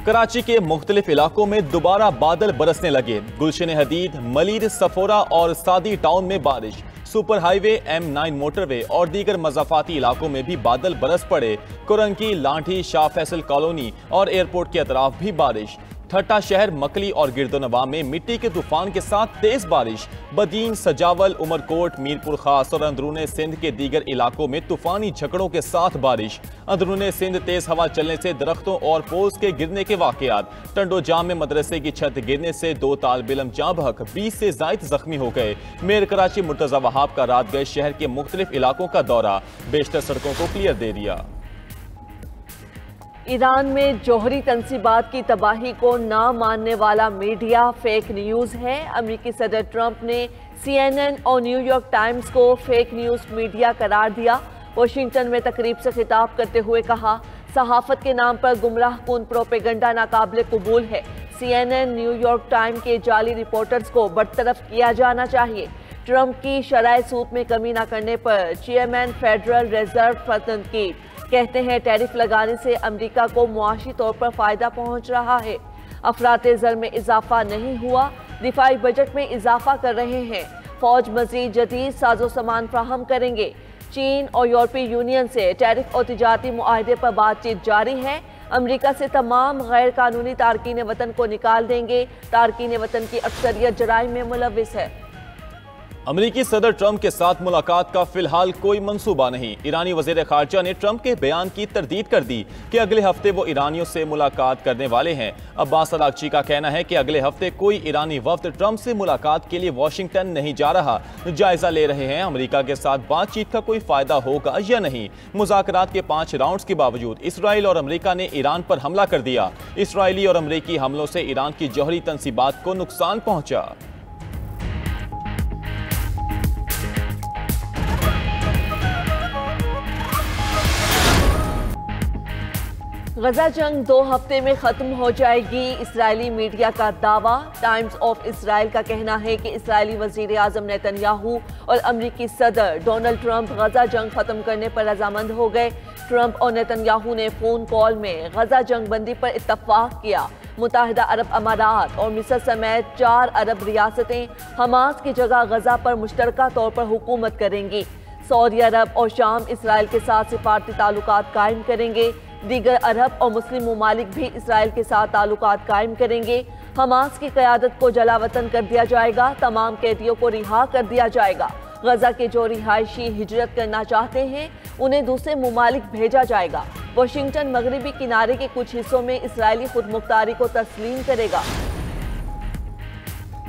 कराची के मुख्तलिफ इलाकों में दोबारा बादल बरसने लगे। गुलशन हदीद, मलीर, सफोरा और सादी टाउन में बारिश। सुपर हाईवे, M9 मोटरवे और दीगर मज़ाफ़ाती इलाकों में भी बादल बरस पड़े। कुरंकी, लाठी, शाह फैसल कॉलोनी और एयरपोर्ट के अतराफ भी बारिश। ठट्टा शहर, मकली और गिरदोनवा में मिट्टी के तूफान के साथ तेज बारिश। बदीन, सजावल, उमरकोट, मीरपुर खास और अंदरून सिंध के दीगर इलाकों में तूफानी झकड़ों के साथ बारिश। अंदरून सिंध तेज हवा चलने से दरख्तों और पोल्स के गिरने के वाकयात। टंडो जाम में मदरसे की छत गिरने से 2 तालिब इल्म जाँ बहक, 20 से जायद जख्मी हो गए। मेयर कराची मुर्तजा वहाब का रात गए शहर के मुख्तलिफ इलाकों का दौरा, बेशतर सड़कों को क्लियर दे दिया। ईरान में जौहरी तंसीबात की तबाही को ना मानने वाला मीडिया फेक न्यूज़ है। अमेरिकी सदर ट्रंप ने CNN और न्यूयॉर्क टाइम्स को फेक न्यूज़ मीडिया करार दिया। वाशिंगटन में तकरीब से खिताब करते हुए कहा, सहाफत के नाम पर गुमराह कुन प्रोपेगंडा नाकाबिले कबूल है। CNN, न्यूयॉर्क टाइम के जाली रिपोर्टर्स को बरतरफ किया जाना चाहिए। ट्रंप की शराय सूद में कमी न करने पर चेयरमैन फेडरल रिजर्व की कहते हैं, टैरिफ लगाने से अमेरिका को मुआशी तौर पर फायदा पहुंच रहा है। अफराते ज़र में इजाफा नहीं हुआ, दिफाई बजट में इजाफा कर रहे हैं। फौज मजीद जदीद साजो सामान फ्राहम करेंगे। चीन और यूरोपीय यूनियन से टैरिफ और तिजारती मुआहदे पर बातचीत जारी है। अमेरिका से तमाम गैर कानूनी तारकीन वतन को निकाल देंगे। तारकीन वतन की अक्सरियत जराइम में मुलविस है। अमेरिकी सदर ट्रंप के साथ मुलाकात का फिलहाल कोई मंसूबा नहीं। ईरानी वज़ीर ख़ारजा ने ट्रंप के बयान की तरदीद कर दी कि अगले हफ्ते वो ईरानियों से मुलाकात करने वाले हैं। अब्बास अरागची का कहना है कि अगले हफ्ते कोई ईरानी वफ्द ट्रंप से मुलाकात के लिए वाशिंगटन नहीं जा रहा। जायजा ले रहे हैं अमेरिका के साथ बातचीत का कोई फायदा होगा या नहीं। मुज़ाकरात के 5 राउंड्स के बावजूद इसराइल और अमेरिका ने ईरान पर हमला कर दिया। इसराइली और अमेरिकी हमलों से ईरान की जौहरी तंसीबात को नुकसान पहुंचा। गजा जंग 2 हफ्ते में खत्म हो जाएगी, इसराइली मीडिया का दावा। टाइम्स ऑफ इसराइल का कहना है कि इसराइली वजीर आजम नेतन्याहू और अमरीकी सदर डोनाल्ड ट्रंप गजा जंग खत्म करने पर रजामंद हो गए। ट्रंप और नेतन्याहू ने फोन कॉल में गजा जंग बंदी पर इत्तफाक किया। मुत्तहिदा अरब अमारात और मिस्र समेत 4 अरब रियासतें हमास की जगह गजा पर मुश्तरका तौर पर हुकूमत करेंगी। सऊदी अरब और शाम इसराइल के साथ सिफारती ताल्लुकात कायम करेंगे। दीगर अरब और मुस्लिम ममालिक भी इसराइल के साथ ताल्लुकात कायम करेंगे। हमास की क़यादत को जलावतन कर दिया जाएगा। तमाम कैदियों को रिहा कर दिया जाएगा। गजा के जो रिहायशी हिजरत करना चाहते हैं उन्हें दूसरे ममालिक भेजा जाएगा। वाशिंगटन मगरबी किनारे के कुछ हिस्सों में इसराइली खुदमुख्तारी को तस्लीम करेगा।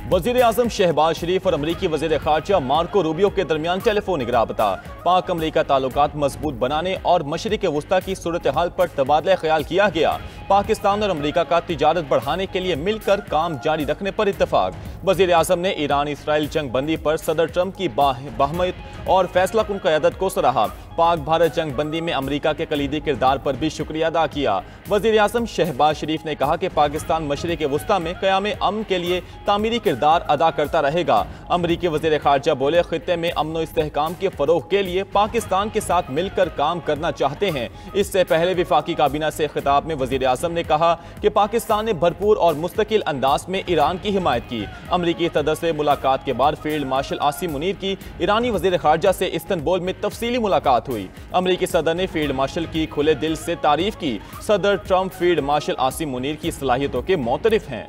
वज़ीर आज़म शहबाज शरीफ और अमरीकी वज़ीर ख़ारजा मार्को रूबियो के दरमियान टेलीफोनिक राबता। पाक अमरीका ताल्लुकात मजबूत बनाने और मशरिक़ वस्ता की सूरत हाल पर तबादला ख्याल किया गया। पाकिस्तान और अमरीका का तिजारत बढ़ाने के लिए मिलकर काम जारी रखने पर इत्तफाक। वज़ीर आज़म ने ईरान इसराइल जंग बंदी पर सदर ट्रंप की बाहमत और फैसला कुन क़यादत को सराहा। पाक भारत जंग बंदी में अमरीका के कलीदी किरदार पर भी शुक्रिया अदा किया। वज़ीर आज़म शहबाज शरीफ ने कहा कि पाकिस्तान मशरिक़ वस्ता में क़याम अमन के लिए तामीरी किरदार अदा करता रहेगा। अमरीकी वज़ीर ख़ारजा बोले, खित्ते में अमन व इस्तेहकाम के फ़रोग़ के लिए पाकिस्तान के साथ मिलकर काम करना चाहते हैं। इससे पहले विफाकी काबीना से खिताब में वज़ीर आज़म ने कहा कि पाकिस्तान ने भरपूर और मुस्तकिल अंदाज में ईरान की हिमायत की। अमरीकी सदर से मुलाकात के बाद फील्ड मार्शल आसिम मुनीर की ईरानी वज़ीर ख़ारजा से इस्तंबुल में तफसीली मुलाकात हुई। अमरीकी सदर ने फील्ड मार्शल की खुले दिल से तारीफ की। सदर Trump field marshal Asim Munir की सलाहियतों के मोतरिफ हैं।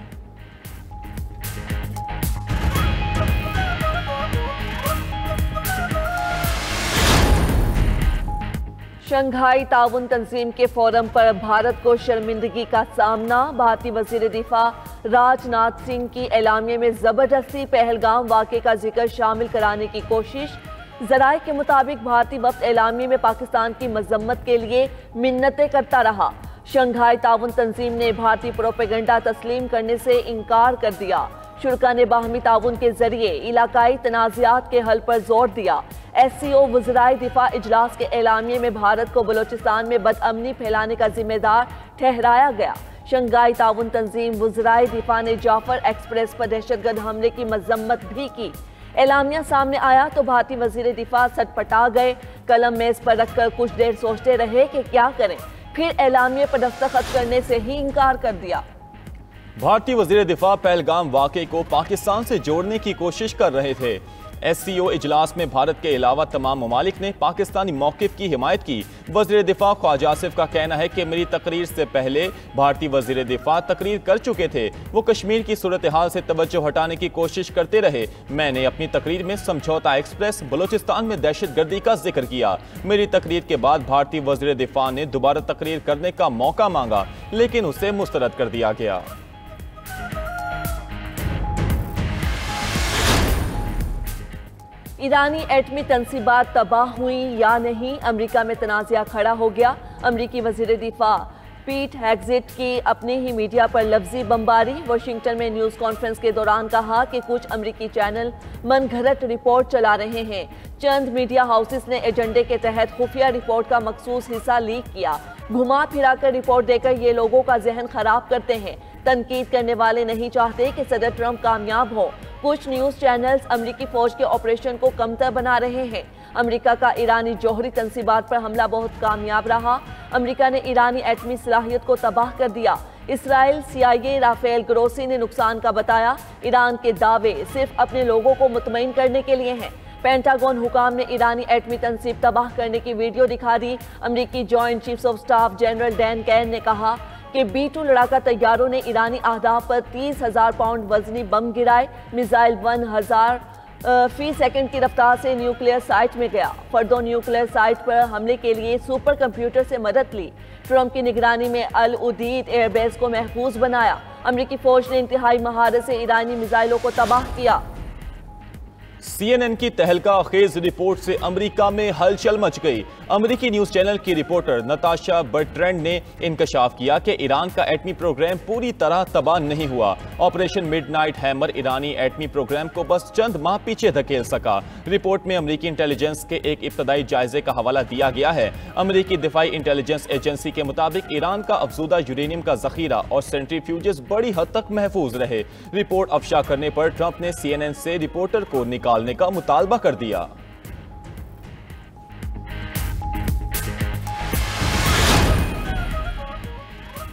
शंघाई ताउन तंजीम के फोरम पर भारत को शर्मिंदगी का सामना। भारतीय वजीर दिफा राजनाथ सिंह की एलामिया में जबरदस्ती पहलगाम वाक़े का जिक्र शामिल कराने की कोशिश। जराए के मुताबिक भारतीय वफ्द एलामिया में पाकिस्तान की मजम्मत के लिए मिन्नतें करता रहा। शंघाई ताउन तंजीम ने भारतीय प्रोपेगेंडा तस्लीम करने से इनकार कर दिया। शुरा ने बाहमी ताउन के जरिए इलाकाई तनाज़ात के हल पर जोर दिया। SCO वज़राए दिफा इजलास के एलामिये में भारत को बलोचिस्तान में बदअमनी फैलाने का जिम्मेदार ठहराया गया। शंघाई ताउन तंजीम वज़राए दिफा ने जाफर एक्सप्रेस पर दहशतगर्द हमले की मजम्मत भी की। एलामिया सामने आया तो भारतीय वज़ीर दिफा सटपटा गए। कलम मेज पर रखकर कुछ देर सोचते रहे कि क्या करें, फिर एलामिये पर दस्तखत करने से ही इनकार कर दिया। भारतीय वजीर दिफा पहलगाम वाक़े को पाकिस्तान से जोड़ने की कोशिश कर रहे थे। SCO इजलास में भारत के अलावा तमाम ममालिक ने पाकिस्तानी मौक़िफ़ की हिमायत की। वज़ीर दिफा ख्वाजा आसिफ का कहना है कि मेरी तकरीर से पहले भारतीय वज़ीर दिफा तकरीर कर चुके थे। वो कश्मीर की सूरत हाल से तवज्जो हटाने की कोशिश करते रहे। मैंने अपनी तकरीर में समझौता एक्सप्रेस, बलूचिस्तान में दहशतगर्दी का जिक्र किया। मेरी तकरीर के बाद भारतीय वज़ीर दिफा ने दोबारा तकरीर करने का मौका मांगा, लेकिन उसे मुस्तरद कर दिया गया। ईरानी एटमी तंसीबात तबाह हुई या नहीं, अमरीका में तनाज़ा खड़ा हो गया। अमरीकी वज़ीर दिफा पीट हेग्सेट की अपने ही मीडिया पर लफ्जी बमबारी। वाशिंगटन में न्यूज़ कॉन्फ्रेंस के दौरान कहा कि कुछ अमरीकी चैनल मनगढ़ंत रिपोर्ट चला रहे हैं। चंद मीडिया हाउसेस ने एजेंडे के तहत खुफिया रिपोर्ट का मखसूस हिस्सा लीक किया। घुमा फिरा कर रिपोर्ट देकर ये लोगों का जहन खराब करते हैं। तनकीद करने वाले नहीं चाहते कि सदर ट्रंप कामयाब हो। कुछ न्यूज़ चैनल्स अमरीकी फौज के ऑपरेशन को कमतर बना रहे हैं। अमरीका का ईरानी जौहरी तंसीबात पर हमला बहुत कामयाब रहा। अमरीका ने ईरानी एटमी सलाहियत को तबाह कर दिया। इसराइल CIA राफेल ग्रोसी ने नुकसान का बताया। ईरान के दावे सिर्फ अपने लोगों को मुतमईन करने के लिए हैं। पेंटागन हुकाम ने ईरानी एटमी तंसीब तबाह करने की वीडियो दिखा दी। अमरीकी joint chiefs of staff general Dan can ने कहा कि B-2 लड़ाका तैयारों ने ईरानी अहदाफ पर 30,000 पाउंड वजनी बम गिराए। मिसाइल 1000 फी सेकंड की रफ्तार से न्यूक्लियर साइट में गया। फर्दो न्यूक्लियर साइट पर हमले के लिए सुपर कंप्यूटर से मदद ली। ट्रंप की निगरानी में अल उदीद एयरबेस को महफूज बनाया। अमरीकी फौज ने इंतहाई महारत से ईरानी मिसाइलों को तबाह किया। CNN की तहलका खेज रिपोर्ट से अमेरिका में हलचल मच गई। अमेरिकी न्यूज चैनल की रिपोर्टर नताशा बर्ट्रैंड ने इंकशाफ किया कि ईरान का एटमी प्रोग्राम पूरी तरह तबाह नहीं हुआ। ऑपरेशन मिडनाइट हैमर ईरानी एटमी प्रोग्राम को बस चंद माह पीछे धकेल सका। रिपोर्ट में अमेरिकी इंटेलिजेंस के एक इब्तदाई जायजे का हवाला दिया गया है। अमेरिकी दिफाई इंटेलिजेंस एजेंसी के मुताबिक ईरान का अफजूदा यूरेनियम का जखीरा और सेंट्रीफ्यूजेस बड़ी हद तक महफूज रहे। रिपोर्ट अफशा करने पर ट्रंप ने CNN से रिपोर्टर को निकालने का मुतालबा कर दिया।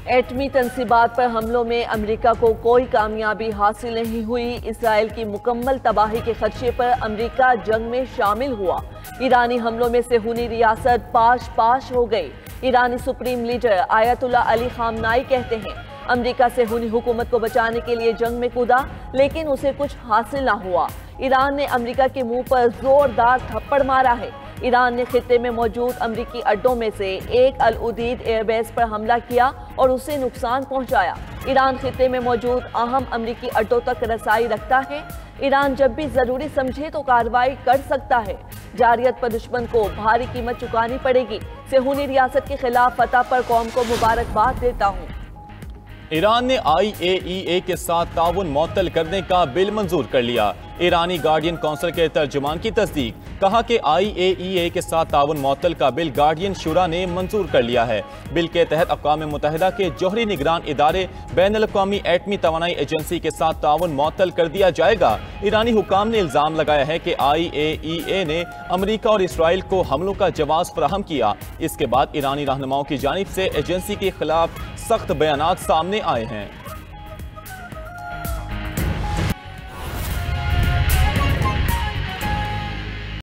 एटमी तंसीबात पर हमलों में अमेरिका को कोई कामयाबी हासिल नहीं हुई। इसराइल की मुकम्मल तबाही के खदशे पर अमेरिका जंग में शामिल हुआ। ईरानी हमलों में सेहूनी रियासत पाश पाश हो गई। ईरानी supreme leader Ayatollah Ali Khamenei कहते हैं अमेरिका सेहूनी हुकूमत को बचाने के लिए जंग में कूदा, लेकिन उसे कुछ हासिल ना हुआ। ईरान ने अमेरिका के मुंह पर जोरदार थप्पड़ मारा है। ईरान ने खित्ते में मौजूद अमेरिकी अड्डों में से एक अल उदीद एयरबेस पर हमला किया और उसे नुकसान पहुंचाया। ईरान खित्ते में मौजूद अहम अमेरिकी अड्डों तक रसाई रखता है। ईरान जब भी जरूरी समझे तो कार्रवाई कर सकता है। जारियत पर दुश्मन को भारी कीमत चुकानी पड़ेगी। सेहूनी रियासत के खिलाफ फतह पर कौम को मुबारकबाद देता हूँ। ईरान ने IAEA के साथ ताउन मुअत्तल करने का बिल मंजूर कर लिया। ईरानी गार्डियन काउंसिल के तर्जुमान की तस्दीक, कहा कि IAEA के साथ ताउन मुअत्तल का बिल गार्डियन शुरा ने मंजूर कर लिया है। बिल के तहत अक़वाम मुत्तहिदा के जौहरी निगरान इदारे बैनुल-अक़वामी एटमी तवानाई एजेंसी के साथ ताउन मुअत्तल कर दिया जाएगा। ईरानी हुकाम ने इल्ज़ाम लगाया है कि IAEA ने अमरीका और इसराइल को हमलों का जवाब फराहम किया। इसके बाद ईरानी रहनुमाओं की जानिब से एजेंसी के खिलाफ सख्त बयानात सामने आए हैं।